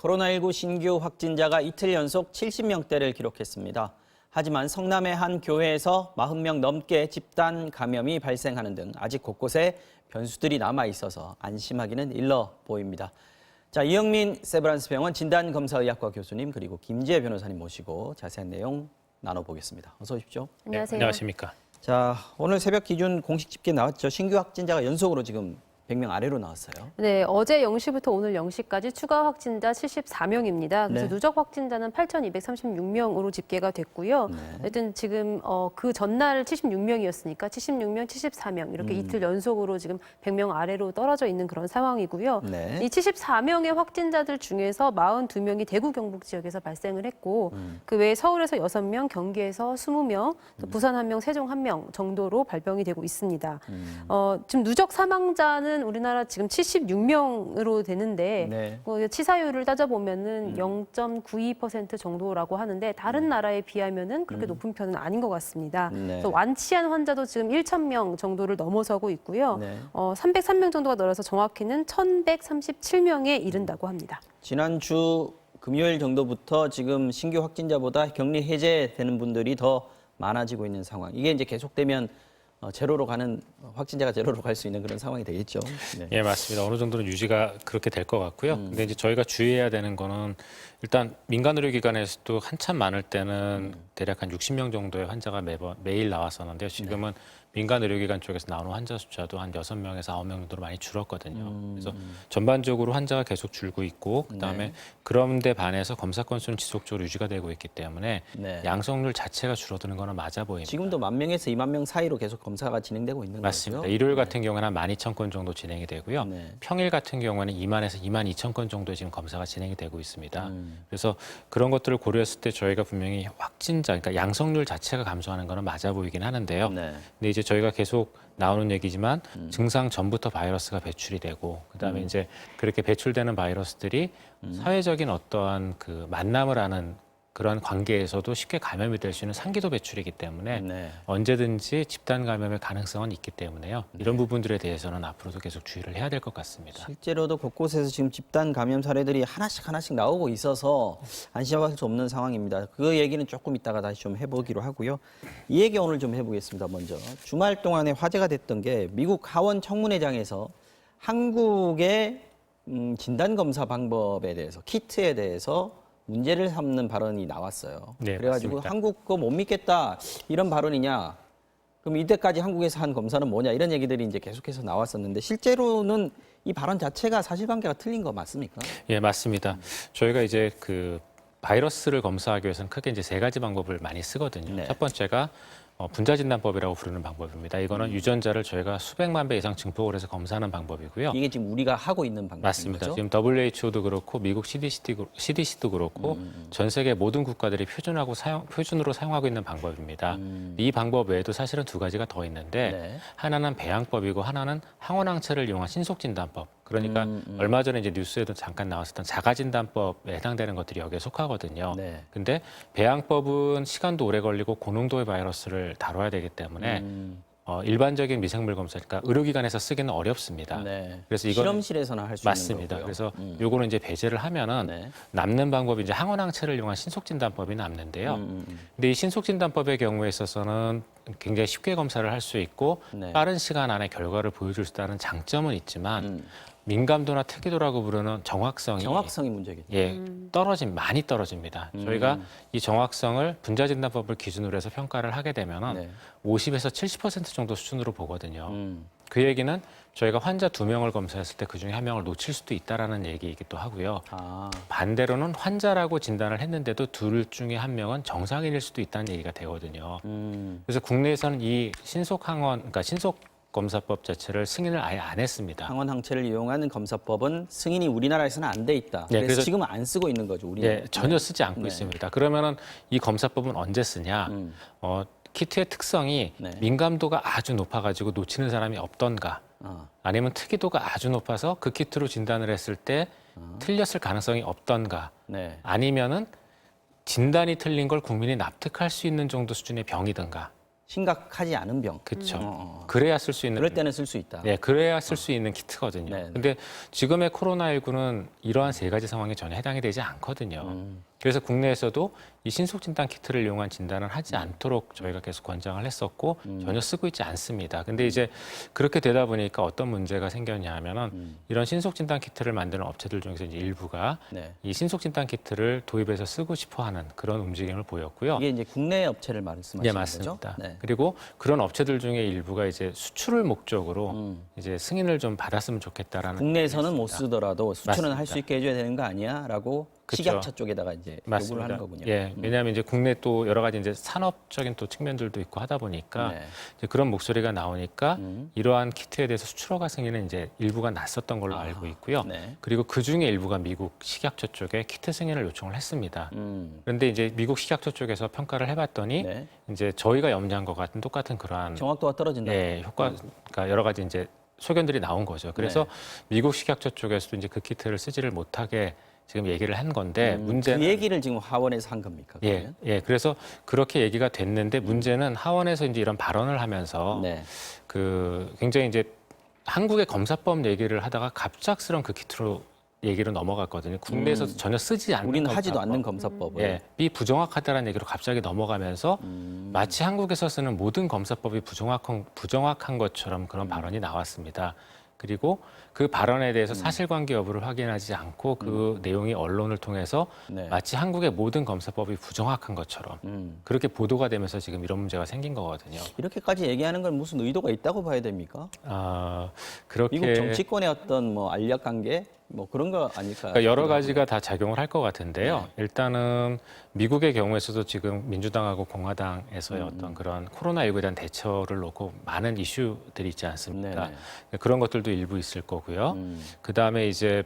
코로나19 신규 확진자가 이틀 연속 70명대를 기록했습니다. 하지만 성남의 한 교회에서 40명 넘게 집단 감염이 발생하는 등 아직 곳곳에 변수들이 남아 있어서 안심하기는 일러 보입니다. 자, 이영민 세브란스 병원 진단검사의학과 교수님 그리고 김지혜 변호사님 모시고 자세한 내용 나눠보겠습니다. 어서 오십시오. 안녕하세요. 네, 안녕하십니까. 자, 오늘 새벽 기준 공식 집계 나왔죠. 신규 확진자가 연속으로 지금 100명 아래로 나왔어요. 네, 어제 0시부터 오늘 0시까지 추가 확진자 74명입니다. 그래서 네. 누적 확진자는 8,236명으로 집계가 됐고요. 네. 하여튼 지금 그 전날 76명이었으니까 76명, 74명 이렇게 이틀 연속으로 지금 100명 아래로 떨어져 있는 그런 상황이고요. 네. 이 74명의 확진자들 중에서 42명이 대구 경북 지역에서 발생을 했고 그 외에 서울에서 6명, 경기에서 20명, 또 부산 1명, 세종 1명 정도로 발병이 되고 있습니다. 지금 누적 사망자는 우리나라 지금 76명으로 되는데 네. 치사율을 따져보면은 0.92% 정도라고 하는데 다른 나라에 비하면은 그렇게 높은 편은 아닌 것 같습니다. 네. 그래서 완치한 환자도 지금 1,000명 정도를 넘어서고 있고요. 네. 303명 정도가 늘어서 정확히는 1,137명에 이른다고 합니다. 지난주 금요일 정도부터 지금 신규 확진자보다 격리 해제되는 분들이 더 많아지고 있는 상황. 이게 이제 계속되면 제로로 가는 확진자가 제로로 갈 수 있는 그런 상황이 되겠죠. 네. 예, 맞습니다. 어느 정도는 유지가 그렇게 될 것 같고요. 근데 이제 저희가 주의해야 되는 거는 일단 민간 의료기관에서도 한참 많을 때는 대략 한 60명 정도의 환자가 매일 나왔었는데요. 지금은 민간 의료기관 쪽에서 나오는 환자 숫자도 한 6명에서 9명 정도로 많이 줄었거든요. 그래서 전반적으로 환자가 계속 줄고 있고 그다음에 그런데 반해서 검사 건수는 지속적으로 유지가 되고 있기 때문에 네. 양성률 자체가 줄어드는 거는 맞아 보입니다. 지금도 10,000명에서 20,000명 사이로 계속 검사가 진행되고 있는 맞습니다. 거죠. 일요일 같은 경우는 한 12,000건 정도 진행이 되고요. 네. 평일 같은 경우에는 20,000에서 22,000건 정도 지금 검사가 진행이 되고 있습니다. 그래서 그런 것들을 고려했을 때 저희가 분명히 확진자, 그러니까 양성률 자체가 감소하는 거는 맞아 보이긴 하는데요. 네. 근데 이제 저희가 계속 나오는 얘기지만 증상 전부터 바이러스가 배출이 되고 그다음에 이제 그렇게 배출되는 바이러스들이 사회적인 어떠한 그 만남을 하는 그런 관계에서도 쉽게 감염이 될 수 있는 상기도 배출이기 때문에 네. 언제든지 집단 감염의 가능성은 있기 때문에요. 이런 부분들에 대해서는 앞으로도 계속 주의를 해야 될 것 같습니다. 실제로도 곳곳에서 지금 집단 감염 사례들이 하나씩 나오고 있어서 안심할 수 없는 상황입니다. 그 얘기는 조금 이따가 다시 좀 해보기로 하고요. 이 얘기 오늘 좀 해보겠습니다. 먼저 주말 동안에 화제가 됐던 게 미국 하원 청문회장에서 한국의 진단 검사 방법에 대해서 키트에 대해서 문제를 삼는 발언이 나왔어요. 네, 그래가지고 맞습니다. 한국 거 못 믿겠다 이런 발언이냐? 그럼 이때까지 한국에서 한 검사는 뭐냐? 이런 얘기들이 이제 계속해서 나왔었는데 실제로는 이 발언 자체가 사실관계가 틀린 거 맞습니까? 예, 맞습니다. 저희가 이제 그 바이러스를 검사하기 위해서는 크게 이제 3가지 방법을 많이 쓰거든요. 네. 첫 번째가 분자진단법이라고 부르는 방법입니다. 이거는 유전자를 저희가 수백만 배 이상 증폭을 해서 검사하는 방법이고요. 이게 지금 우리가 하고 있는 방법인 맞습니다. 거죠? 지금 WHO도 그렇고 미국 CDC도 그렇고 전 세계 모든 국가들이 표준으로 사용하고 있는 방법입니다. 이 방법 외에도 사실은 2가지가 더 있는데 네. 하나는 배양법이고 하나는 항원항체를 이용한 신속진단법. 그러니까 얼마 전에 이제 뉴스에도 잠깐 나왔었던 자가진단법에 해당되는 것들이 여기에 속하거든요. 네. 근데 배양법은 시간도 오래 걸리고 고농도의 바이러스를 다뤄야 되기 때문에 일반적인 미생물 검사, 그러니까 의료기관에서 쓰기는 어렵습니다. 네. 그래서 이거는 실험실에서나 할 수 있는 맞습니다. 거고요. 그래서 요거는 이제 배제를 하면은 네. 남는 방법이 이제 항원항체를 이용한 신속진단법이 남는데요. 근데 이 신속진단법의 경우에 있어서는 굉장히 쉽게 검사를 할 수 있고 네. 빠른 시간 안에 결과를 보여줄 수 있다는 장점은 있지만 민감도나 특이도라고 부르는 정확성이 문제겠죠. 예, 많이 떨어집니다. 저희가 이 정확성을 분자진단법을 기준으로 해서 평가를 하게 되면은 네. 50에서 70% 정도 수준으로 보거든요. 그 얘기는 저희가 환자 2명을 검사했을 때 그중에 1명을 놓칠 수도 있다라는 얘기이기도 하고요. 아, 반대로는 환자라고 진단을 했는데도 둘 중에 1명은 정상인일 수도 있다는 얘기가 되거든요. 그래서 국내에서는 이 그러니까 신속검사법 자체를 승인을 아예 안 했습니다. 항원 항체를 이용하는 검사법은 승인이 우리나라에서는 안 돼 있다. 네, 그래서 그래서 지금은 안 쓰고 있는 거죠. 우리는. 예, 전혀 쓰지 않고 네. 있습니다. 그러면은 이 검사법은 언제 쓰냐? 키트의 특성이 네. 민감도가 아주 높아가지고 놓치는 사람이 없던가, 아니면 특이도가 아주 높아서 그 키트로 진단을 했을 때 틀렸을 가능성이 없던가, 네. 아니면은 진단이 틀린 걸 국민이 납득할 수 있는 정도 수준의 병이든가. 심각하지 않은 병. 그렇죠. 그래야 쓸 수 있는 그럴 때는 쓸 수 있다. 네, 그래야 쓸 수 있는 키트거든요. 네, 네. 근데 지금의 코로나19는 이러한 세 가지 상황에 전혀 해당이 되지 않거든요. 그래서 국내에서도 이 신속 진단 키트를 이용한 진단을 하지 않도록 저희가 계속 권장을 했었고 전혀 쓰고 있지 않습니다. 근데 이제 그렇게 되다 보니까 어떤 문제가 생겼냐 하면은 이런 신속 진단 키트를 만드는 업체들 중에서 이제 일부가 네. 이 신속 진단 키트를 도입해서 쓰고 싶어 하는 그런 움직임을 보였고요. 이게 이제 국내 업체를 말씀하시는 네, 거죠? 맞습니다. 네. 그리고 그런 업체들 중에 일부가 이제 수출을 목적으로 이제 승인을 좀 받았으면 좋겠다라는 국내에서는 못 있습니다. 쓰더라도 수출은 할 수 맞습니다. 있게 해줘야 되는 거 아니야?라고 그쵸. 식약처 쪽에다가 이제 요구를 맞습니다. 하는 거군요. 예, 왜냐하면 이제 국내 또 여러 가지 이제 산업적인 또 측면들도 있고 하다 보니까 네. 이제 그런 목소리가 나오니까 이러한 키트에 대해서 수출 허가 승인은 이제 일부가 났었던 걸로 알고 있고요. 네. 그리고 그 중에 일부가 미국 식약처 쪽에 키트 승인을 요청을 했습니다. 그런데 이제 미국 식약처 쪽에서 평가를 해봤더니 네. 이제 저희가 염려한 것 같은 똑같은 그러한 정확도가 떨어진다. 예, 효과가 여러 가지 이제 소견들이 나온 거죠. 그래서 미국 식약처 쪽에서도 이제 그 키트를 쓰지를 못하게 지금 얘기를 한 건데 문제는 그 얘기를 지금 하원에서 한 겁니까? 예, 그러면? 예. 그래서 그렇게 얘기가 됐는데 문제는 하원에서 이제 이런 발언을 하면서 네. 그 굉장히 이제 한국의 검사법 얘기를 하다가 갑작스런 그 키트로 얘기로 넘어갔거든요. 국내에서 전혀 쓰지 않는 우리는 하지도 검사법. 않는 검사법을. 예, 비부정확하다는 얘기로 갑자기 넘어가면서 마치 한국에서 쓰는 모든 검사법이 부정확한 것처럼 그런 발언이 나왔습니다. 그리고 그 발언에 대해서 사실관계 여부를 확인하지 않고 그 내용이 언론을 통해서 네. 마치 한국의 모든 검사법이 부정확한 것처럼 그렇게 보도가 되면서 지금 이런 문제가 생긴 거거든요. 이렇게까지 얘기하는 건 무슨 의도가 있다고 봐야 됩니까? 그렇게 미국 정치권의 어떤 뭐 알력 관계 뭐 그런 거 아닐까? 그러니까 여러 가지가 다 작용을 할 것 같은데요. 네. 일단은 미국의 경우에서도 지금 민주당하고 공화당에서의 어떤 그런 코로나19에 대한 대처를 놓고 많은 이슈들이 있지 않습니까? 네네. 그런 것들도 일부 있을 거고요. 그 다음에 이제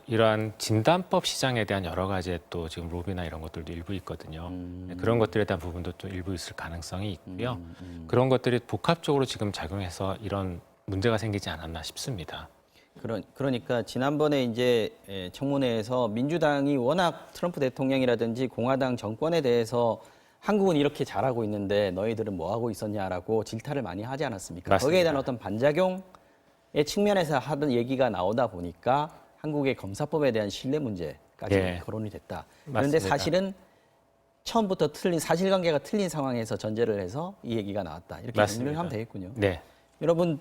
이러한 진단법 시장에 대한 여러 가지의 또 지금 로비나 이런 것들도 일부 있거든요. 그런 것들에 대한 부분도 또 일부 있을 가능성이 있고요. 그런 것들이 복합적으로 지금 작용해서 이런 문제가 생기지 않았나 싶습니다. 그러니까 지난번에 이제 청문회에서 민주당이 워낙 트럼프 대통령이라든지 공화당 정권에 대해서 한국은 이렇게 잘하고 있는데 너희들은 뭐 하고 있었냐라고 질타를 많이 하지 않았습니까? 맞습니다. 거기에 대한 어떤 반작용의 측면에서 하던 얘기가 나오다 보니까 한국의 검사법에 대한 신뢰 문제까지 예. 거론이 됐다. 그런데 맞습니다. 사실은 처음부터 사실관계가 틀린 상황에서 전제를 해서 이 얘기가 나왔다. 이렇게 맞습니다. 정리를 하면 되겠군요. 네. 여러분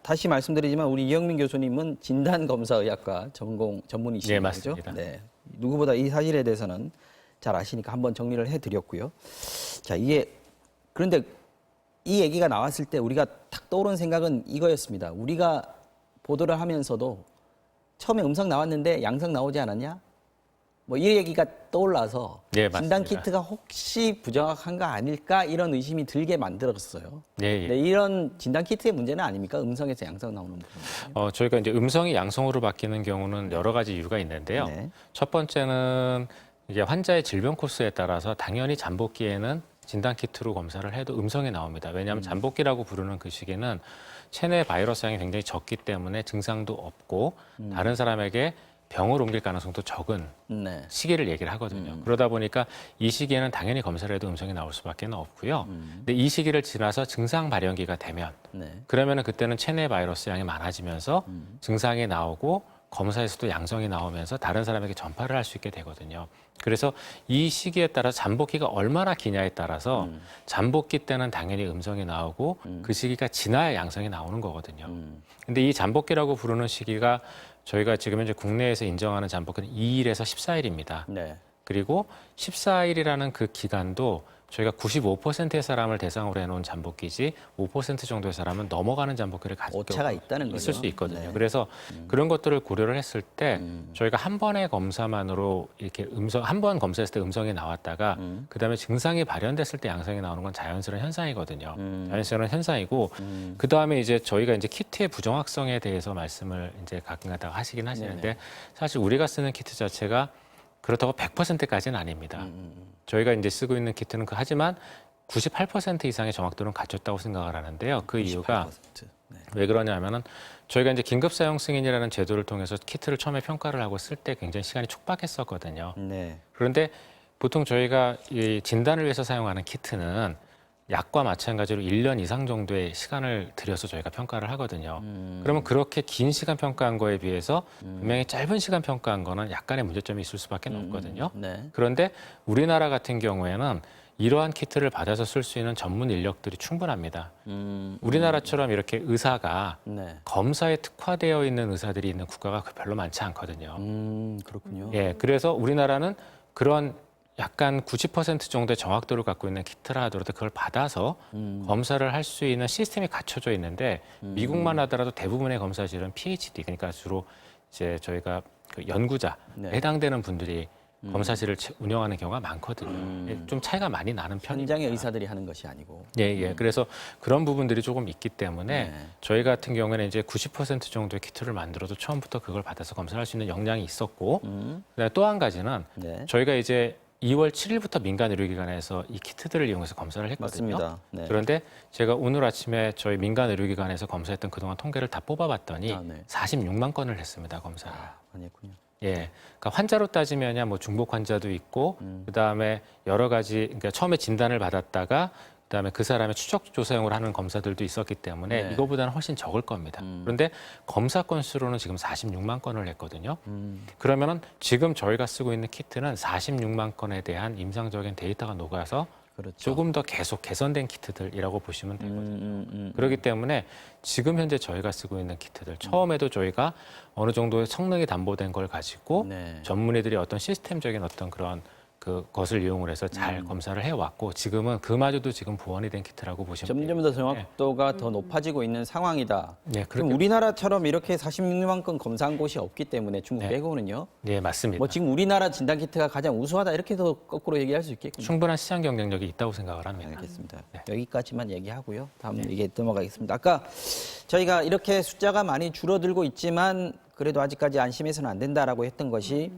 다시 말씀드리지만 우리 이영민 교수님은 진단검사의학과 전문이시죠. 네, 맞습니다. 네, 누구보다 이 사실에 대해서는 잘 아시니까 한번 정리를 해드렸고요. 자, 그런데 이 얘기가 나왔을 때 우리가 탁 떠오른 생각은 이거였습니다. 우리가 보도를 하면서도 처음에 음성 나왔는데 양성 나오지 않았냐? 뭐 이 얘기가 떠올라서 네, 진단 맞습니다. 키트가 혹시 부정확한 거 아닐까 이런 의심이 들게 만들었어요. 네, 예. 네, 이런 진단 키트의 문제는 아닙니까? 음성에서 양성 나오는 부분. 저희가 이제 음성이 양성으로 바뀌는 경우는 여러 가지 이유가 있는데요. 네. 첫 번째는 이게 환자의 질병 코스에 따라서 당연히 잠복기에는 진단 키트로 검사를 해도 음성이 나옵니다. 왜냐하면 잠복기라고 부르는 그 시기는 체내 바이러스 양이 굉장히 적기 때문에 증상도 없고 다른 사람에게 병을 옮길 가능성도 적은 네. 시기를 얘기를 하거든요. 그러다 보니까 이 시기에는 당연히 검사를 해도 음성이 나올 수밖에 없고요. 근데 이 시기를 지나서 증상 발현기가 되면 네. 그러면은 그때는 체내 바이러스 양이 많아지면서 증상이 나오고 검사에서도 양성이 나오면서 다른 사람에게 전파를 할 수 있게 되거든요. 그래서 이 시기에 따라 잠복기가 얼마나 기냐에 따라서 잠복기 때는 당연히 음성이 나오고 그 시기가 지나야 양성이 나오는 거거든요. 근데 이 잠복기라고 부르는 시기가 저희가 지금 현재 국내에서 인정하는 잠복기는 2일에서 14일입니다. 네. 그리고 14일이라는 그 기간도 저희가 95%의 사람을 대상으로 해놓은 잠복기지 5% 정도의 사람은 넘어가는 잠복기를 가지고 오차가 있다는 거죠. 있을 수 있거든요. 네. 그래서 그런 것들을 고려를 했을 때 저희가 한 번의 검사만으로 이렇게 한 번 검사했을 때 음성이 나왔다가 그다음에 증상이 발현됐을 때 양성이 나오는 건 자연스러운 현상이거든요. 자연스러운 현상이고 그다음에 이제 저희가 이제 키트의 부정확성에 대해서 말씀을 이제 가끔가다가 하시긴 하시는데 네네. 사실 우리가 쓰는 키트 자체가 그렇다고 100%까지는 아닙니다. 저희가 이제 쓰고 있는 키트는 하지만 98% 이상의 정확도는 갖췄다고 생각을 하는데요. 그 이유가 98%. 네. 왜 그러냐면은 저희가 이제 긴급 사용 승인이라는 제도를 통해서 키트를 처음에 평가를 하고 쓸 때 굉장히 시간이 촉박했었거든요. 네. 그런데 보통 저희가 이 진단을 위해서 사용하는 키트는 약과 마찬가지로 1년 이상 정도의 시간을 들여서 저희가 평가를 하거든요. 그러면 그렇게 긴 시간 평가한 거에 비해서 분명히 짧은 시간 평가한 거는 약간의 문제점이 있을 수밖에 없거든요. 네. 그런데 우리나라 같은 경우에는 이러한 키트를 받아서 쓸 수 있는 전문 인력들이 충분합니다. 우리나라처럼 이렇게 의사가 네. 검사에 특화되어 있는 의사들이 있는 국가가 별로 많지 않거든요. 그렇군요. 예, 그래서 우리나라는 그런 약간 90% 정도의 정확도를 갖고 있는 키트라 하더라도 그걸 받아서 검사를 할 수 있는 시스템이 갖춰져 있는데 미국만 하더라도 대부분의 검사실은 PhD, 그러니까 주로 이제 저희가 그 연구자에 네. 해당되는 분들이 검사실을 운영하는 경우가 많거든요. 예, 좀 차이가 많이 나는 편입니다. 현장의 의사들이 하는 것이 아니고. 예, 예. 그래서 그런 부분들이 조금 있기 때문에 네. 저희 같은 경우에는 이제 90% 정도의 키트를 만들어도 처음부터 그걸 받아서 검사를 할 수 있는 역량이 있었고, 그다음에 또 한 가지는 네. 저희가 이제 2월 7일부터 민간 의료기관에서 이 키트들을 이용해서 검사를 했거든요. 맞습니다. 네. 그런데 제가 오늘 아침에 저희 민간 의료기관에서 검사했던 그동안 통계를 다 뽑아봤더니 아, 네. 46만 건을 했습니다, 검사를. 많이 했군요. 예, 그러니까 환자로 따지면야 뭐 중복 환자도 있고, 그다음에 여러 가지, 그러니까 처음에 진단을 받았다가 그다음에 그 사람의 추적 조사용을 하는 검사들도 있었기 때문에 네. 이거보다는 훨씬 적을 겁니다. 그런데 검사 건수로는 지금 46만 건을 했거든요. 그러면은 지금 저희가 쓰고 있는 키트는 46만 건에 대한 임상적인 데이터가 녹아서 그렇죠. 조금 더 계속 개선된 키트들이라고 보시면 되거든요. 그렇기 때문에 지금 현재 저희가 쓰고 있는 키트들, 처음에도 저희가 어느 정도의 성능이 담보된 걸 가지고 네. 전문의들이 어떤 시스템적인 어떤 그런 그것을 이용을 해서 잘 검사를 해왔고, 지금은 그마저도 지금 보완이 된 키트라고 보시면 점점 됩니다. 더 정확도가 더 높아지고 있는 상황이다. 네, 그럼 그렇게, 우리나라처럼 이렇게 46만 건 검사한 곳이 없기 때문에 중국 네. 빼고는요. 네, 맞습니다. 뭐 지금 우리나라 진단 키트가 가장 우수하다 이렇게도 거꾸로 얘기할 수 있겠군요. 충분한 시장 경쟁력이 있다고 생각을 합니다. 알겠습니다. 네. 여기까지만 얘기하고요. 다음 얘기에 넘어가겠습니다. 아까 저희가 이렇게 숫자가 많이 줄어들고 있지만 그래도 아직까지 안심해서는 안 된다라고 했던 것이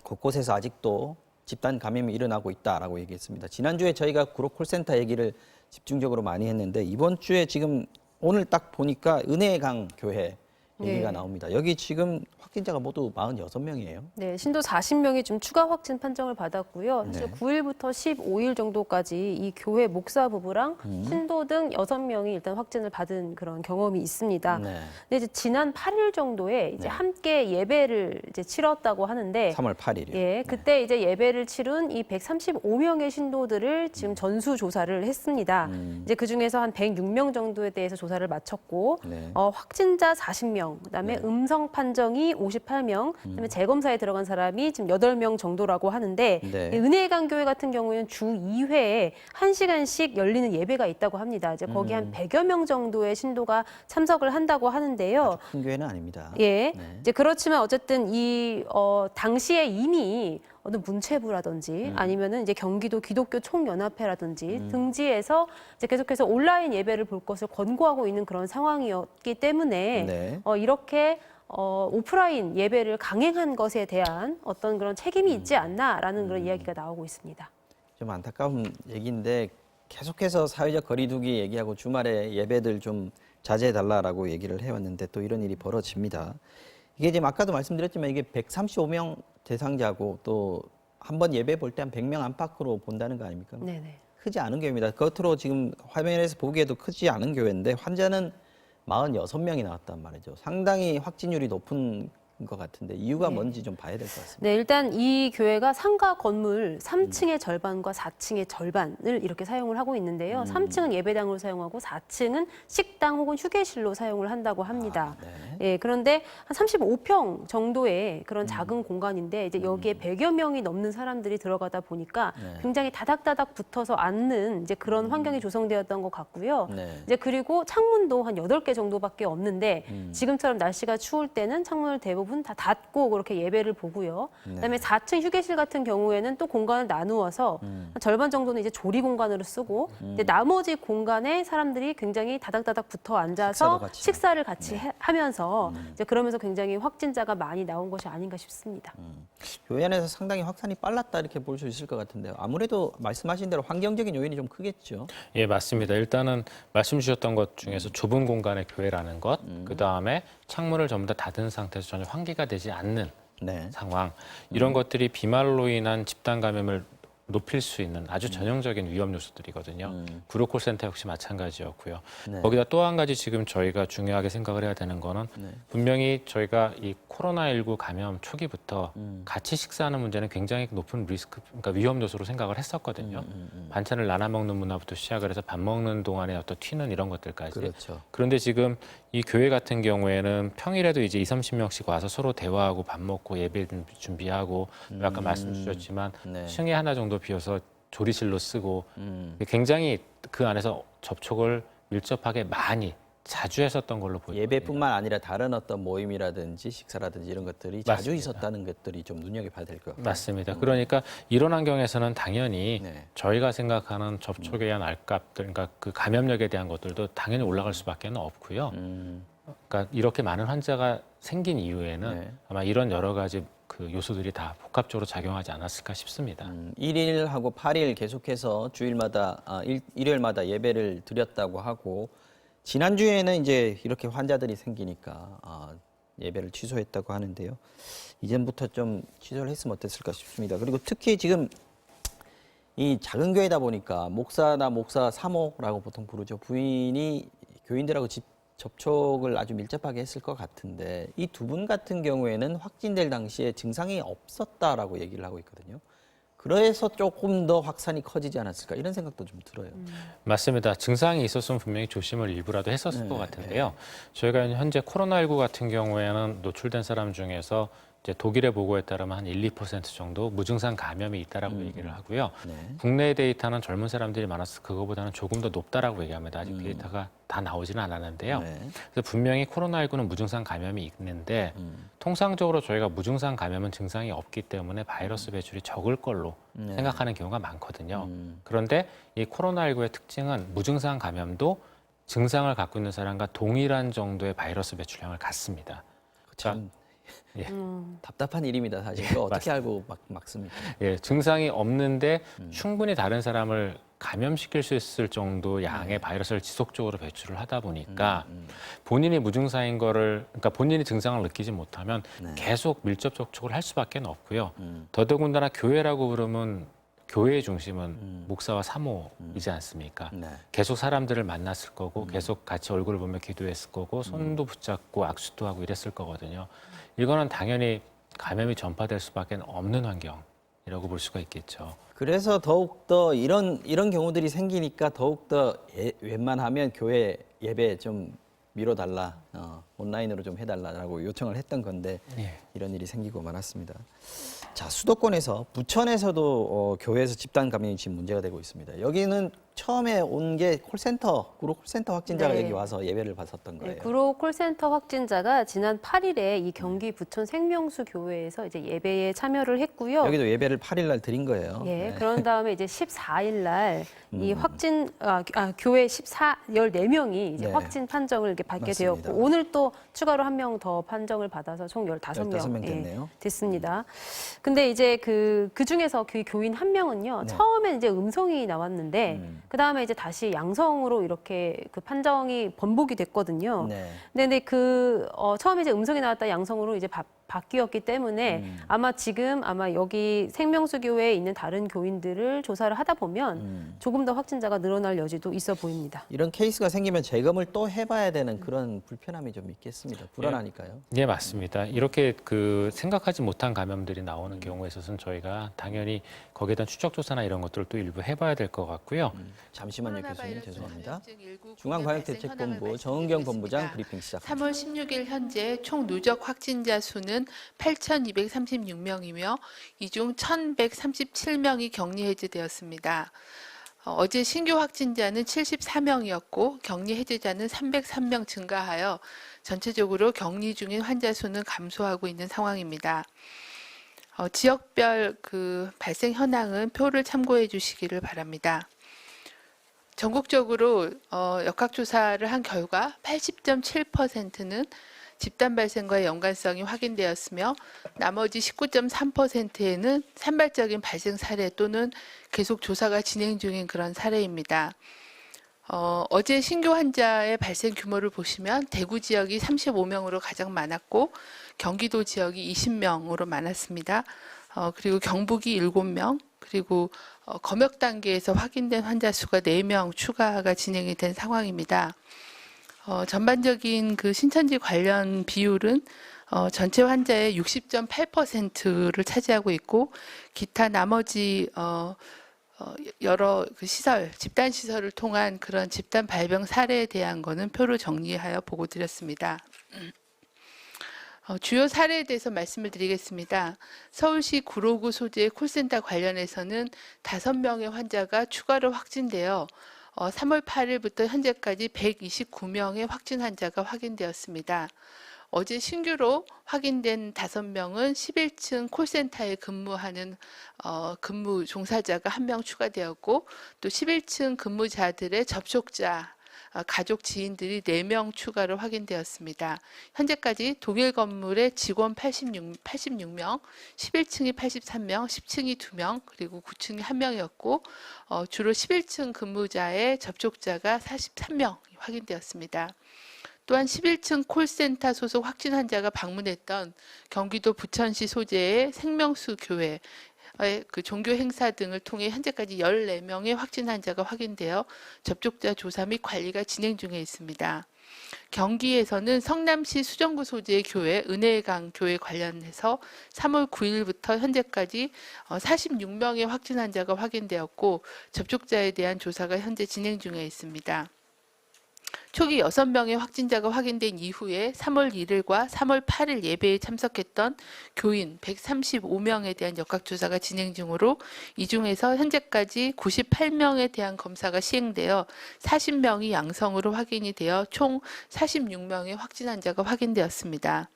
곳곳에서 아직도 집단 감염이 일어나고 있다라고 얘기했습니다. 지난주에 저희가 구로 콜센터 얘기를 집중적으로 많이 했는데 이번 주에 지금 오늘 딱 보니까 은혜강 교회 얘기가 네. 나옵니다. 여기 지금 확진자가 모두 46명이에요. 네, 신도 40명이 좀 추가 확진 판정을 받았고요. 사실 네. 9일부터 15일 정도까지 이 교회 목사 부부랑 신도 등 6명이 일단 확진을 받은 그런 경험이 있습니다. 네. 근데 이제 지난 8일 정도에 이제 함께 예배를 이제 치렀다고 하는데 3월 8일이요. 예, 그때 이제 예배를 치른 이 135명의 신도들을 지금 전수 조사를 했습니다. 이제 그 중에서 한 106명 정도에 대해서 조사를 마쳤고, 네. 확진자 40명, 그다음에 음성 판정이 58명, 그다음에 재검사에 들어간 사람이 지금 8명 정도라고 하는데, 네. 이 은혜강 교회 같은 경우에는 주 2회에 1시간씩 열리는 예배가 있다고 합니다. 이제 거기 한 100여 명 정도의 신도가 참석을 한다고 하는데요. 큰 교회는 아닙니다. 예. 네. 이제 그렇지만 어쨌든 이 당시에 이미 어떤 문체부라든지 아니면은 이제 경기도 기독교 총연합회라든지 등지에서 이제 계속해서 온라인 예배를 볼 것을 권고하고 있는 그런 상황이었기 때문에 네. 이렇게 오프라인 예배를 강행한 것에 대한 어떤 그런 책임이 있지 않나라는 그런 이야기가 나오고 있습니다. 좀 안타까운 얘기인데 계속해서 사회적 거리두기 얘기하고 주말에 예배들 좀 자제해달라라고 얘기를 해왔는데 또 이런 일이 벌어집니다. 이게 지금 아까도 말씀드렸지만 이게 135명 대상자고 또 한 번 예배 볼 때 한 100명 안팎으로 본다는 거 아닙니까? 네네. 크지 않은 교회입니다. 겉으로 지금 화면에서 보기에도 크지 않은 교회인데 환자는 46명이 나왔단 말이죠. 상당히 확진율이 높은 것 같은데 이유가 네. 뭔지 좀 봐야 될 것 같습니다. 네, 일단 이 교회가 상가 건물 3층의 절반과 4층의 절반을 이렇게 사용을 하고 있는데요. 3층은 예배당으로 사용하고 4층은 식당 혹은 휴게실로 사용을 한다고 합니다. 네. 예, 그런데 한 35평 정도의 그런 작은 공간인데 이제 여기에 100여 명이 넘는 사람들이 들어가다 보니까 네. 굉장히 다닥다닥 붙어서 앉는 이제 그런 환경이 조성되었던 것 같고요. 네. 이제 그리고 창문도 한 8개 정도밖에 없는데 지금처럼 날씨가 추울 때는 창문을 대부분 다 닫고 그렇게 예배를 보고요. 그다음에 4층 휴게실 같은 경우에는 또 공간을 나누어서 절반 정도는 이제 조리 공간으로 쓰고 이제 나머지 공간에 사람들이 굉장히 다닥다닥 붙어 앉아서 식사를 같이 하면서 이제 그러면서 굉장히 확진자가 많이 나온 것이 아닌가 싶습니다. 교회 안에서 상당히 확산이 빨랐다 이렇게 볼 수 있을 것 같은데요. 아무래도 말씀하신 대로 환경적인 요인이 좀 크겠죠. 예, 맞습니다. 일단은 말씀 주셨던 것 중에서 좁은 공간의 교회라는 것, 그 다음에 창문을 전부 다 닫은 상태에서 전혀 환기가 되지 않는 네. 상황, 이런 것들이 비말로 인한 집단 감염을 높일 수 있는 아주 전형적인 위험 요소들이거든요. 구로 콜센터 역시 마찬가지였고요. 네. 거기다 또 한 가지 지금 저희가 중요하게 생각을 해야 되는 거는 네. 분명히 저희가 이 코로나19 감염 초기부터 같이 식사하는 문제는 굉장히 높은 리스크, 그러니까 위험 요소로 생각을 했었거든요. 반찬을 나눠 먹는 문화부터 시작을 해서 밥 먹는 동안에 어떤 튀는 이런 것들까지. 그렇죠. 그런데 지금 이 교회 같은 경우에는 평일에도 이제 20-30명씩 와서 서로 대화하고 밥 먹고 예배 준비하고 아까 말씀 주셨지만 네. 층에 하나 정도 비어서 조리실로 쓰고 굉장히 그 안에서 접촉을 밀접하게 많이 자주 했었던 걸로 보여요. 예배뿐만 아니라 다른 어떤 모임이라든지 식사라든지 이런 것들이 자주 맞습니다. 있었다는 것들이 좀 눈여겨봐야 될 것 같아요. 맞습니다. 그러니까 이런 환경에서는 당연히 네. 저희가 생각하는 접촉에 대한 알값들, 그러니까 그 감염력에 대한 것들도 당연히 올라갈 수밖에 없고요. 그러니까 이렇게 많은 환자가 생긴 이후에는 네. 아마 이런 여러 가지 그 요소들이 다 복합적으로 작용하지 않았을까 싶습니다. 1일하고 8일 계속해서 주일마다 일요일마다 예배를 드렸다고 하고 지난주에는 이제 이렇게 환자들이 생기니까 예배를 취소했다고 하는데요. 이전부터 좀 취소를 했으면 어땠을까 싶습니다. 그리고 특히 지금 이 작은 교회다 보니까 목사나 목사 사모라고 보통 부르죠. 부인이 교인들하고 접촉을 아주 밀접하게 했을 것 같은데 이 두 분 같은 경우에는 확진될 당시에 증상이 없었다라고 얘기를 하고 있거든요. 그래서 조금 더 확산이 커지지 않았을까 이런 생각도 좀 들어요. 맞습니다. 증상이 있었으면 분명히 조심을 일부라도 했었을 것 같은데요. 저희가 현재 코로나19 같은 경우에는 노출된 사람 중에서 이제 독일의 보고에 따르면 한 1~2% 정도 무증상 감염이 있다라고 얘기를 하고요. 네. 국내 데이터는 젊은 사람들이 많아서 그거보다는 조금 더 높다라고 얘기합니다. 아직 데이터가 다 나오지는 않았는데요. 네. 그래서 분명히 코로나19는 무증상 감염이 있는데 통상적으로 저희가 무증상 감염은 증상이 없기 때문에 바이러스 배출이 적을 걸로 생각하는 경우가 많거든요. 그런데 이 코로나19의 특징은 무증상 감염도 증상을 갖고 있는 사람과 동일한 정도의 바이러스 배출량을 갖습니다. 참 예. 답답한 일입니다. 사실 또 어떻게 알고 막습니까? 예, 증상이 없는데 충분히 다른 사람을 감염시킬 수 있을 정도 양의 바이러스를 지속적으로 배출을 하다 보니까 본인이 무증상인 거를, 그러니까 본인이 증상을 느끼지 못하면 계속 밀접 접촉을 할 수밖에 없고요. 더더군다나 교회라고 부르면 교회의 중심은 목사와 사모이지 않습니까? 네. 계속 사람들을 만났을 거고 계속 같이 얼굴을 보며 기도했을 거고 손도 붙잡고 악수도 하고 이랬을 거거든요. 이거는 당연히 감염이 전파될 수밖에 없는 환경이라고 볼 수가 있겠죠. 그래서 더욱더 이런 경우들이 생기니까 더욱더 웬만하면 교회 예배 좀 미뤄달라, 온라인으로 좀 해달라고 요청을 했던 건데 예. 이런 일이 생기고 말았습니다. 자, 수도권에서 부천에서도 교회에서 집단 감염이 지금 문제가 되고 있습니다. 여기는 처음에 온 게 구로 콜센터 확진자가 네. 여기 와서 예배를 받았던 거예요. 네, 구로 콜센터 확진자가 지난 8일에 이 경기 부천 생명수 교회에서 이제 예배에 참여를 했고요. 여기도 예배를 8일 날 드린 거예요. 예, 네. 그런 다음에 이제 14일 날 이 교회 14명이 이제 네. 확진 판정을 이렇게 받게 맞습니다. 되었고 오늘 또 추가로 한 명 더 판정을 받아서 총 15명 15명 됐네요. 됐습니다. 근데 이제 그 중에서 그 교인 한 명은요. 네. 처음에 이제 음성이 나왔는데 그다음에 이제 다시 양성으로 이렇게 그 판정이 번복이 됐거든요. 네. 근데 처음에 이제 음성이 나왔다 양성으로 이제 바뀌었기 때문에 아마 여기 생명수 교회에 있는 다른 교인들을 조사를 하다 보면 조금 더 확진자가 늘어날 여지도 있어 보입니다. 이런 케이스가 생기면 재검을 또 해봐야 되는 그런 불편함이 좀 있겠습니다. 불안하니까요. 네, 맞습니다. 이렇게 그 생각하지 못한 감염들이 나오는 경우에 있어서는 저희가 당연히 거기에 대한 추적 조사나 이런 것들을 또 일부 해봐야 될 것 같고요. 잠시만요, 교수님. 죄송합니다. 중앙 중앙방역대책본부 정은경 본부장 브리핑 시작합니다. 3월 16일 현재 총 누적 확진자 수는 8,236명이며 이 중 1,137명이 격리 해제되었습니다. 어제 신규 확진자는 74명이었고 격리 해제자는 303명 증가하여 전체적으로 격리 중인 환자 수는 감소하고 있는 상황입니다. 지역별 그 발생 현황은 표를 참고해 주시기를 바랍니다. 전국적으로 역학조사를 한 결과 80.7%는 집단 발생과의 연관성이 확인되었으며 나머지 19.3%에는 산발적인 발생 사례 또는 계속 조사가 진행 중인 그런 사례입니다. 어제 신규 환자의 발생 규모를 보시면 대구 지역이 35명으로 가장 많았고 경기도 지역이 20명으로 많았습니다. 그리고 경북이 7명, 그리고 검역 단계에서 확인된 환자 수가 4명 추가가 진행이 된 상황입니다. 전반적인 그 신천지 관련 비율은 전체 환자의 60.8%를 차지하고 있고, 기타 나머지 여러 그 시설, 집단 시설을 통한 그런 집단 발병 사례에 대한 거는 표로 정리하여 보고 드렸습니다. 주요 사례에 대해서 말씀을 드리겠습니다. 서울시 구로구 소재의 콜센터 관련해서는 5명의 환자가 추가로 확진되어 3월 8일부터 현재까지 129명의 확진 환자가 확인되었습니다. 어제 신규로 확인된 5명은 11층 콜센터에 근무하는 근무 종사자가 1명 추가되었고, 또 11층 근무자들의 접촉자, 가족 지인들이 4명 추가로 확인되었습니다. 현재까지 동일 건물의 직원 86명, 11층이 83명, 10층이 2명, 그리고 9층이 1명이었고, 주로 11층 근무자의 접촉자가 43명 확인되었습니다. 또한 11층 콜센터 소속 확진 환자가 방문했던 경기도 부천시 소재의 생명수 교회, 그 종교 행사 등을 통해 현재까지 14명의 확진 환자가 확인되어 접촉자 조사 및 관리가 진행 중에 있습니다. 경기에서는 성남시 수정구 소재의 교회 은혜강 교회 관련해서 3월 9일부터 현재까지 46명의 확진 환자가 확인되었고, 접촉자에 대한 조사가 현재 진행 중에 있습니다. 초기 6명의 확진자가 확인된 이후에 3월 1일과 3월 8일 예배에 참석했던 교인 135명에 대한 역학조사가 진행 중으로, 이 중에서 현재까지 98명에 대한 검사가 시행되어 40명이 양성으로 확인이 되어 총 46명의 확진 환자가 확인되었습니다.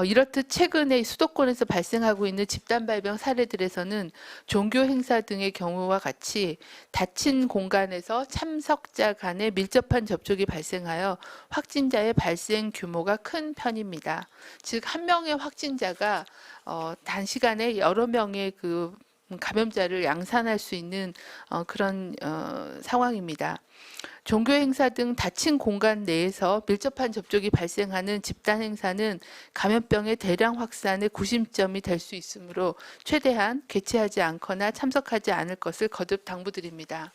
이렇듯 최근에 수도권에서 발생하고 있는 집단 발병 사례들에서는 종교 행사 등의 경우와 같이 닫힌 공간에서 참석자 간의 밀접한 접촉이 발생하여 확진자의 발생 규모가 큰 편입니다. 즉, 한 명의 확진자가 단시간에 여러 명의 그 감염자를 양산할 수 있는 그런 상황입니다. 종교 행사 등 닫힌 공간 내에서 밀접한 접촉이 발생하는 집단 행사는 감염병의 대량 확산의 구심점이 될 수 있으므로 최대한 개최하지 않거나 참석하지 않을 것을 거듭 당부드립니다.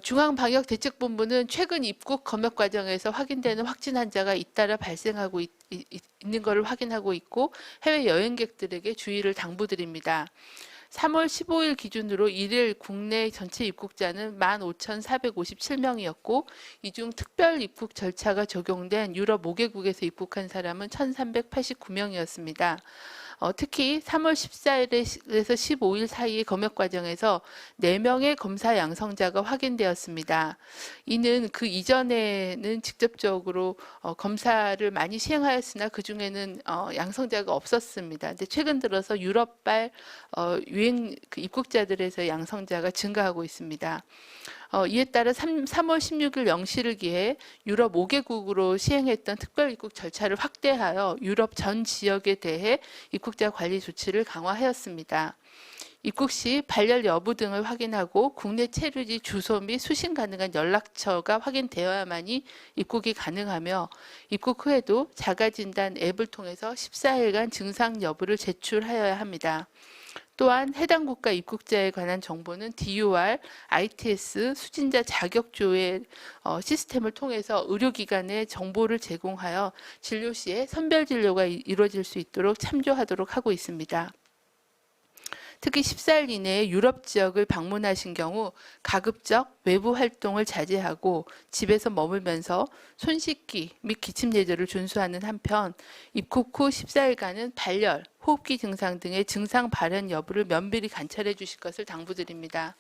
중앙방역대책본부는 최근 입국 검역 과정에서 확인되는 확진 환자가 잇따라 발생하고 있는 것을 확인하고 있고, 해외 여행객들에게 주의를 당부드립니다. 3월 15일 기준으로 일일 국내 전체 입국자는 15,457명이었고, 이 중 특별 입국 절차가 적용된 유럽 5개국에서 입국한 사람은 1,389명이었습니다. 특히 3월 14일에서 15일 사이의 검역 과정에서 4명의 검사 양성자가 확인되었습니다. 이는 그 이전에는 직접적으로 검사를 많이 시행하였으나 그 중에는 양성자가 없었습니다. 근데 최근 들어서 유럽발 유행 그 입국자들에서 양성자가 증가하고 있습니다. 이에 따라 3월 16일 0시를 기해 유럽 5개국으로 시행했던 특별 입국 절차를 확대하여 유럽 전 지역에 대해 입국자 관리 조치를 강화하였습니다. 입국 시 발열 여부 등을 확인하고 국내 체류지 주소 및 수신 가능한 연락처가 확인되어야만이 입국이 가능하며, 입국 후에도 자가진단 앱을 통해서 14일간 증상 여부를 제출하여야 합니다. 또한 해당 국가 입국자에 관한 정보는 DUR, ITS, 수진자 자격조회 시스템을 통해서 의료기관에 정보를 제공하여 진료 시에 선별 진료가 이루어질 수 있도록 참조하도록 하고 있습니다. 특히 14일 이내에 유럽 지역을 방문하신 경우 가급적 외부 활동을 자제하고 집에서 머물면서 손 씻기 및 기침 예절을 준수하는 한편, 입국 후 14일간은 발열, 호흡기 증상 등의 증상 발현 여부를 면밀히 관찰해 주실 것을 당부드립니다.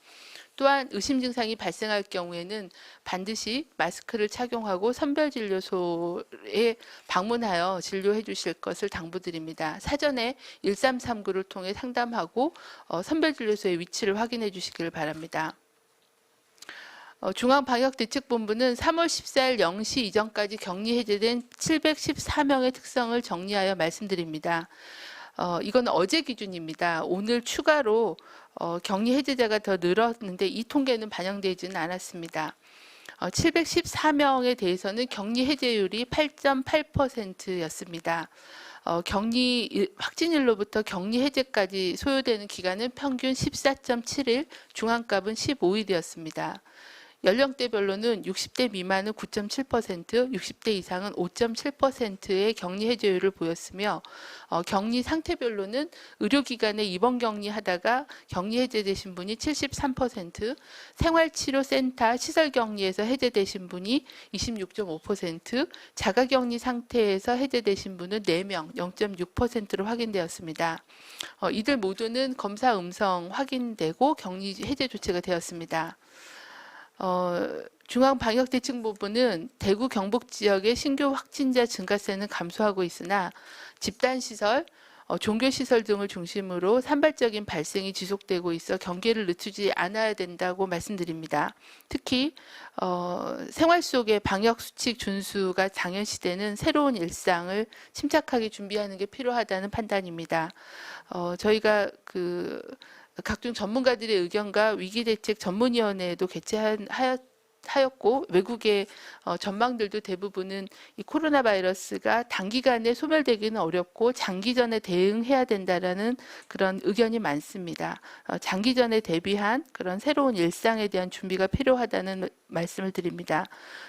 또한 의심 증상이 발생할 경우에는 반드시 마스크를 착용하고 선별진료소에 방문하여 진료해 주실 것을 당부드립니다. 사전에 1339를 통해 상담하고 선별진료소의 위치를 확인해 주시길 바랍니다. 중앙방역대책본부는 3월 14일 0시 이전까지 격리 해제된 714명의 특성을 정리하여 말씀드립니다. 이건 어제 기준입니다. 오늘 추가로 격리 해제자가 더 늘었는데 이 통계는 반영되지는 않았습니다. 714명에 대해서는 격리 해제율이 8.8%였습니다. 확진일로부터 격리 해제까지 소요되는 기간은 평균 14.7일, 중앙값은 15일이었습니다. 연령대별로는 60대 미만은 9.7%, 60대 이상은 5.7%의 격리 해제율을 보였으며 격리 상태별로는 의료기관에 입원 격리하다가 격리 해제되신 분이 73%, 생활치료센터 시설격리에서 해제되신 분이 26.5%, 자가격리 상태에서 해제되신 분은 4명, 0.6%로 확인되었습니다. 이들 모두는 검사 음성 확인되고 격리 해제 조치가 되었습니다. 중앙방역대책본부는 대구 경북 지역의 신규 확진자 증가세는 감소하고 있으나 집단시설, 종교시설 등을 중심으로 산발적인 발생이 지속되고 있어 경계를 늦추지 않아야 된다고 말씀드립니다. 특히 생활 속의 방역수칙 준수가 당연시되는 새로운 일상을 침착하게 준비하는 게 필요하다는 판단입니다. 저희가 각종 전문가들의 의견과 위기대책 전문위원회에도 개최하였고 외국의 전망들도 대부분은 이 코로나 바이러스가 단기간에 소멸되기는 어렵고 장기전에 대응해야 된다라는 그런 의견이 많습니다. 장기전에 대비한 그런 새로운 일상에 대한 준비가 필요하다는 말씀을 드립니다.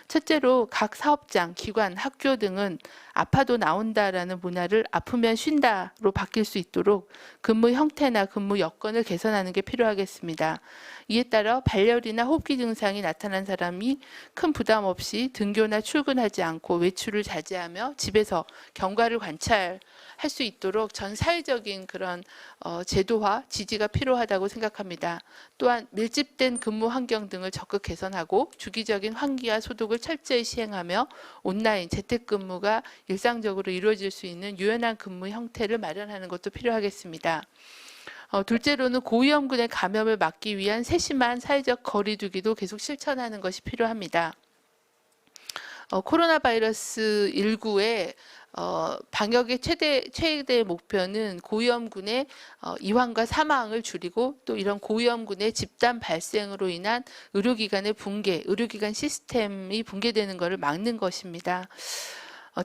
첫째로 각 사업장, 기관, 학교 등은 아파도 나온다라는 문화를 아프면 쉰다로 바뀔 수 있도록 근무 형태나 근무 여건을 개선하는 게 필요하겠습니다. 이에 따라 발열이나 호흡기 증상이 나타난 사람이 큰 부담 없이 등교나 출근하지 않고 외출을 자제하며 집에서 경과를 관찰할 수 있도록 전 사회적인 그런 제도화, 지지가 필요하다고 생각합니다. 또한 밀집된 근무 환경 등을 적극 개선하고 주기적인 환기와 소독을 철저히 시행하며 온라인 재택근무가 일상적으로 이루어질 수 있는 유연한 근무 형태를 마련하는 것도 필요하겠습니다. 둘째로는 고위험군의 감염을 막기 위한 세심한 사회적 거리두기도 계속 실천하는 것이 필요합니다. 코로나 바이러스 19의 방역의 최대 목표는 고위험군의 이환과 사망을 줄이고 또 이런 고위험군의 집단 발생으로 인한 의료기관의 붕괴, 의료기관 시스템이 붕괴되는 것을 막는 것입니다.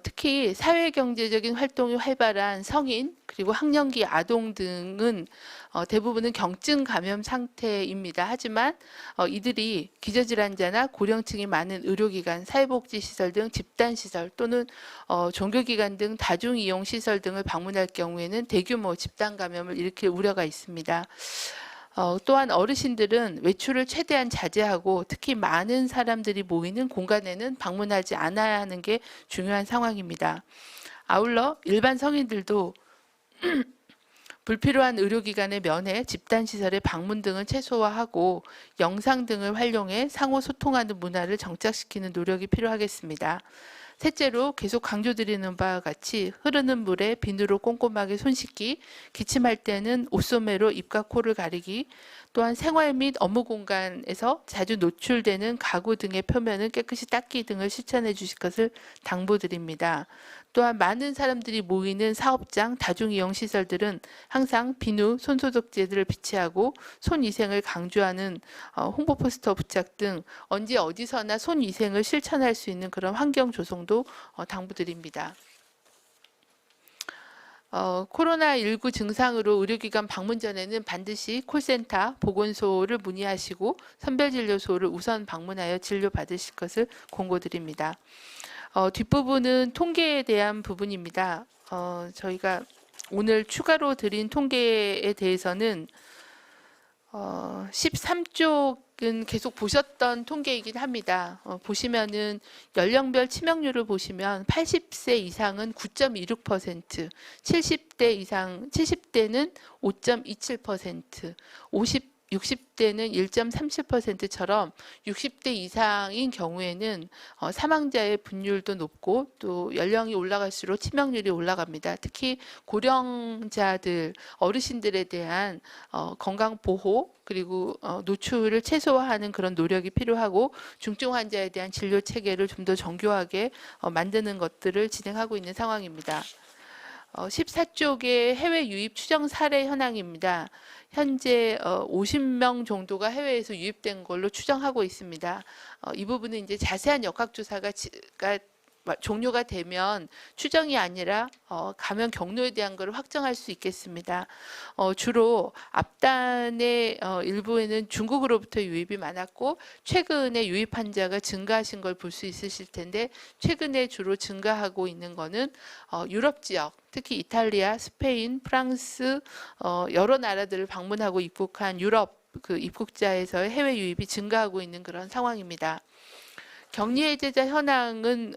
특히 사회경제적인 활동이 활발한 성인 그리고 학령기 아동 등은 대부분은 경증 감염 상태입니다. 하지만 이들이 기저질환자나 고령층이 많은 의료기관, 사회복지시설 등 집단시설 또는 종교기관 등 다중이용시설 등을 방문할 경우에는 대규모 집단 감염을 일으킬 우려가 있습니다. 또한 어르신들은 외출을 최대한 자제하고 특히 많은 사람들이 모이는 공간에는 방문하지 않아야 하는 게 중요한 상황입니다. 아울러 일반 성인들도 불필요한 의료기관의 면회, 집단시설의 방문 등을 최소화하고 영상 등을 활용해 상호 소통하는 문화를 정착시키는 노력이 필요하겠습니다. 셋째로 계속 강조드리는 바와 같이 흐르는 물에 비누로 꼼꼼하게 손 씻기, 기침할 때는 옷소매로 입과 코를 가리기, 또한 생활 및 업무 공간에서 자주 노출되는 가구 등의 표면을 깨끗이 닦기 등을 실천해 주실 것을 당부드립니다. 또한 많은 사람들이 모이는 사업장, 다중이용시설들은 항상 비누, 손소독제들을 비치하고 손위생을 강조하는 홍보 포스터 부착 등 언제 어디서나 손위생을 실천할 수 있는 그런 환경 조성도 당부드립니다. 코로나19 증상으로 의료기관 방문 전에는 반드시 콜센터, 보건소를 문의하시고 선별진료소를 우선 방문하여 진료받으실 것을 권고드립니다. 뒷부분은 통계에 대한 부분입니다. 저희가 오늘 추가로 드린 통계에 대해서는 13쪽은 계속 보셨던 통계이긴 합니다. 보시면은 연령별 치명률을 보시면 80세 이상은 9.26%, 70대는 5.27%, 60대는 1.37%처럼 60대 이상인 경우에는 사망자의 분율도 높고 또 연령이 올라갈수록 치명률이 올라갑니다. 특히 고령자들, 어르신들에 대한 건강 보호 그리고 노출을 최소화하는 그런 노력이 필요하고 중증 환자에 대한 진료 체계를 좀 더 정교하게 만드는 것들을 진행하고 있는 상황입니다. 14쪽의 해외 유입 추정 사례 현황입니다. 현재 50명 정도가 해외에서 유입된 걸로 추정하고 있습니다. 이 부분은 이제 자세한 역학조사가 종료가 되면 추정이 아니라 감염 경로에 대한 것을 확정할 수 있겠습니다. 주로 앞단의 일부에는 중국으로부터 유입이 많았고 최근에 유입 환자가 증가하신 걸 볼 수 있으실 텐데 최근에 주로 증가하고 있는 거는 유럽 지역, 특히 이탈리아, 스페인, 프랑스 여러 나라들을 방문하고 입국한 유럽 그 입국자에서의 해외 유입이 증가하고 있는 그런 상황입니다. 격리 해제자 현황은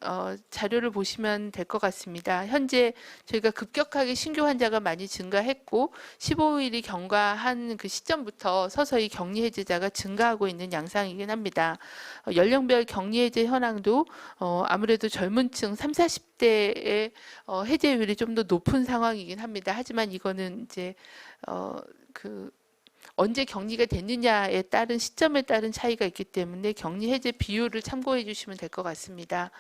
자료를 보시면 될 것 같습니다. 현재 저희가 급격하게 신규 환자가 많이 증가했고 15일이 경과한 그 시점부터 서서히 격리 해제자가 증가하고 있는 양상이긴 합니다. 연령별 격리 해제 현황도 아무래도 젊은층 30, 40대의 해제율이 좀 더 높은 상황이긴 합니다. 하지만 이거는 이제 언제 격리가 됐느냐에 따른 시점에 따른 차이가 있기 때문에 격리 해제 비율을 참고해 주시면 될 것 같습니다.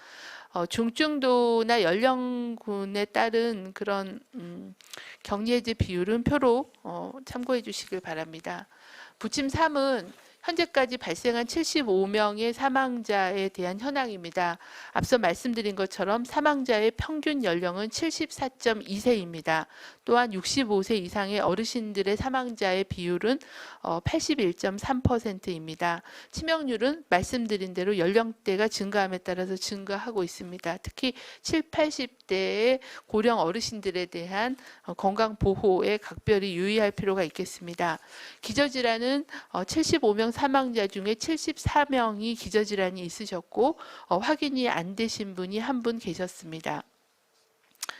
중증도나 연령군에 따른 그런 격리 해제 비율은 표로 참고해 주시길 바랍니다. 부침 3은 현재까지 발생한 75명의 사망자에 대한 현황입니다. 앞서 말씀드린 것처럼 사망자의 평균 연령은 74.2세입니다. 또한 65세 이상의 어르신들의 사망자의 비율은 81.3%입니다. 치명률은 말씀드린 대로 연령대가 증가함에 따라서 증가하고 있습니다. 특히 7, 80대의 고령 어르신들에 대한 건강 보호에 각별히 유의할 필요가 있겠습니다. 기저질환은 75명 사망자 중에 74명이 기저질환이 있으셨고 확인이 안 되신 분이 한 분 계셨습니다.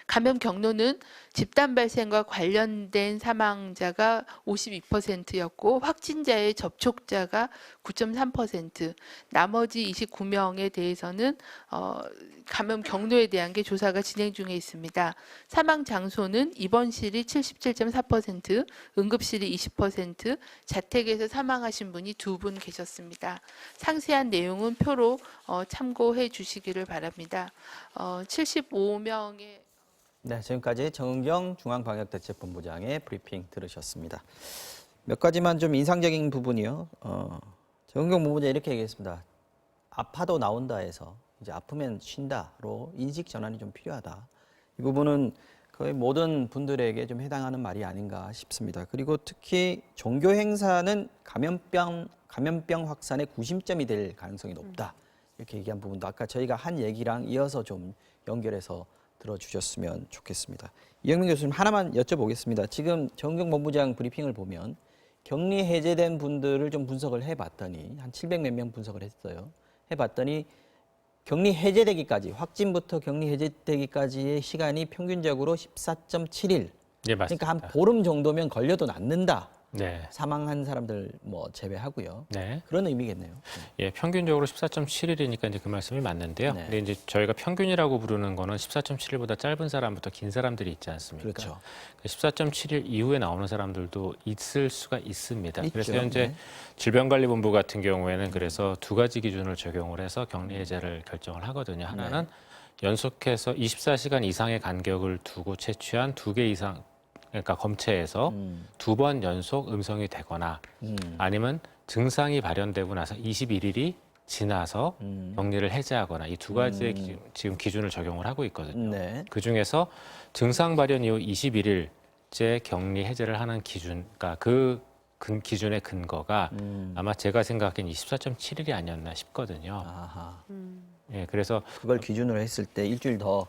감염 경로는 집단 발생과 관련된 사망자가 52%였고 확진자의 접촉자가 9.3%, 나머지 29명에 대해서는 감염 경로에 대한 게 조사가 진행 중에 있습니다. 사망 장소는 입원실이 77.4%, 응급실이 20%, 자택에서 사망하신 분이 2분 계셨습니다. 상세한 내용은 표로 참고해 주시기를 바랍니다. 75명의 네, 지금까지 정은경 중앙방역대책본부장의 브리핑 들으셨습니다. 몇 가지만 좀 인상적인 부분이요. 정은경 본부장이 이렇게 얘기했습니다. 아파도 나온다 해서 이제 아프면 쉰다로 인식 전환이 좀 필요하다. 이 부분은 거의 모든 분들에게 좀 해당하는 말이 아닌가 싶습니다. 그리고 특히 종교 행사는 감염병 확산의 구심점이 될 가능성이 높다. 이렇게 얘기한 부분도 아까 저희가 한 얘기랑 이어서 좀 연결해서 들어주셨으면 좋겠습니다. 이영민 교수님 하나만 여쭤보겠습니다. 지금 정은경 본부장 브리핑을 보면 격리 해제된 분들을 좀 분석을 해봤더니 한 700몇 명 분석을 했어요. 해봤더니 격리 해제되기까지 확진부터 격리 해제되기까지의 시간이 평균적으로 14.7일. 예, 그러니까 맞습니다. 한 보름 정도면 걸려도 낫는다. 네. 사망한 사람들 뭐 제외하고요. 네. 그런 의미겠네요. 예, 평균적으로 14.7일이니까 이제 그 말씀이 맞는데요. 네. 근데 이제 저희가 평균이라고 부르는 거는 14.7일보다 짧은 사람부터 긴 사람들이 있지 않습니까? 그렇죠. 14.7일 이후에 나오는 사람들도 있을 수가 있습니다. 있죠. 그래서 현재 네. 질병관리본부 같은 경우에는 그래서 두 가지 기준을 적용을 해서 격리 해제를 결정을 하거든요. 하나는 연속해서 24시간 이상의 간격을 두고 채취한 2개 이상 그러니까 검체에서 2번 연속 음성이 되거나 아니면 증상이 발현되고 나서 21일이 지나서 격리를 해제하거나 이 두 가지의 지금 기준을 적용을 하고 있거든요. 네. 그중에서 증상 발현 이후 21일째 격리 해제를 하는 기준, 그러니까 그 기준의 근거가 아마 제가 생각하기엔 24.7일이 아니었나 싶거든요. 아하. 예, 그래서 그걸 기준으로 했을 때 일주일 더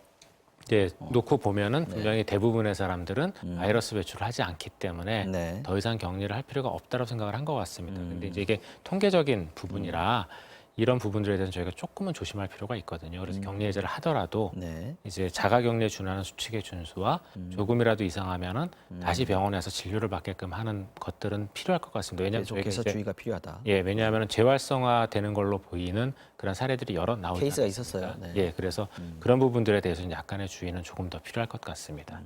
예, 놓고 보면은 분명히 대부분의 사람들은 바이러스 배출을 하지 않기 때문에 네. 더 이상 격리를 할 필요가 없다고 생각을 한 것 같습니다. 근데 이제 이게 통계적인 부분이라 이런 부분들에 대해서 저희가 조금은 조심할 필요가 있거든요. 그래서 격리 해제를 하더라도 네. 이제 자가 격리에 준하는 수칙의 준수와 조금이라도 이상하면은 다시 병원에서 진료를 받게끔 하는 것들은 필요할 것 같습니다. 왜냐하면 저희가 계속해서 이제 주의가 필요하다. 예, 왜냐하면 재활성화되는 걸로 보이는 그런 사례들이 여러 나오지 케이스가 않습니까? 있었어요. 네. 예, 그래서 그런 부분들에 대해서는 약간의 주의는 조금 더 필요할 것 같습니다.